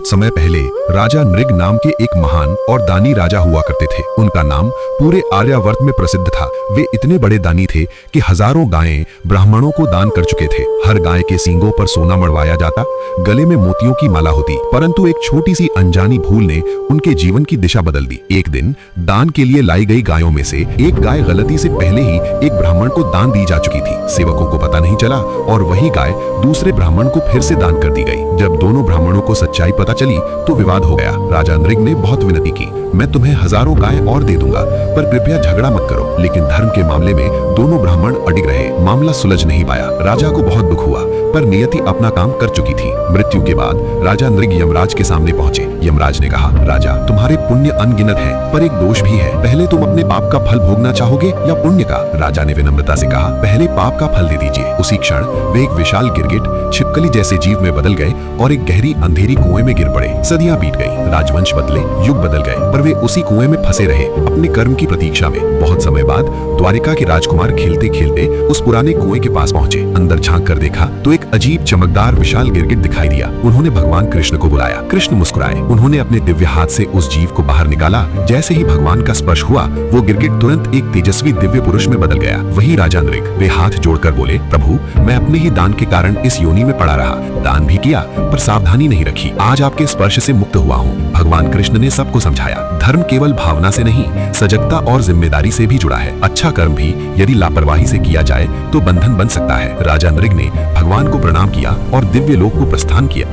बहुत समय पहले राजा नृग नाम के एक महान और दानी राजा हुआ करते थे। उनका नाम पूरे आर्यावर्त में प्रसिद्ध था। वे इतने बड़े दानी थे कि हजारों गायें ब्राह्मणों को दान कर चुके थे। हर गाय के सींगों पर सोना मढ़वाया जाता, गले में मोतियों की माला होती। परंतु एक छोटी सी अनजानी भूल ने उनके जीवन की दिशा बदल दी। एक दिन दान के लिए लाई गई गायों में से एक गाय गलती से पहले ही एक ब्राह्मण को दान दी जा चुकी थी। सेवकों को पता नहीं चला और वही गाय दूसरे ब्राह्मण को फिर से दान कर दी गई। जब दोनों ब्राह्मणों को सच्चाई पता चली तो विवाद हो गया। राजा नृग ने बहुत विनती की, मैं तुम्हें हजारों गाय और दे दूंगा, पर कृपया झगड़ा मत करो। लेकिन धर्म के मामले में दोनों ब्राह्मण अडिग रहे। मामला सुलझ नहीं पाया। राजा को बहुत दुख हुआ, पर नियति अपना काम कर चुकी थी। मृत्यु के बाद राजा नृग यमराज के सामने पहुंचे। यमराज ने कहा, राजा तुम्हारे पुण्य अनगिनत हैं, पर एक दोष भी है। पहले तुम अपने पाप का फल भोगना चाहोगे या पुण्य का? राजा ने विनम्रता से कहा, पहले पाप का फल दे दीजिए। उसी क्षण वे एक विशाल गिरगिट छिपकली जैसे जीव में बदल गए और एक गहरी अंधेरी कुएं में गिर पड़े। सदियां बीत गई, राजवंश बदले, युग बदल गए, पर वे उसी कुएं में फंसे रहे, अपने कर्म की प्रतीक्षा में। बहुत समय बाद द्वारिका के राजकुमार खेलते खेलते उस पुराने कुएं के पास पहुंचे। अंदर झांक कर देखा तो एक अजीब चमकदार विशाल गिरगिट दिखाई दिया। उन्होंने भगवान कृष्ण को बुलाया। कृष्ण मुस्कुराए। उन्होंने अपने दिव्य हाथ से उस जीव को बाहर निकाला। जैसे ही भगवान का स्पर्श हुआ, वो गिरगिट तुरंत एक तेजस्वी दिव्य पुरुष में बदल गया। वही राजा नृग। वे हाथ जोड़कर बोले, प्रभु मैं अपने ही दान के कारण इस योनि में पड़ा रहा। दान भी किया पर सावधानी नहीं रखी। आज आपके स्पर्श से मुक्त हुआ हूँ। भगवान कृष्ण ने सबको समझाया, धर्म केवल भावना से नहीं, सजगता और जिम्मेदारी से भी जुड़ा है। अच्छा कर्म भी यदि लापरवाही से किया जाए तो बंधन बन सकता है। राजा नृग ने भगवान को प्रणाम किया और दिव्य लोक को प्रस्थान किया।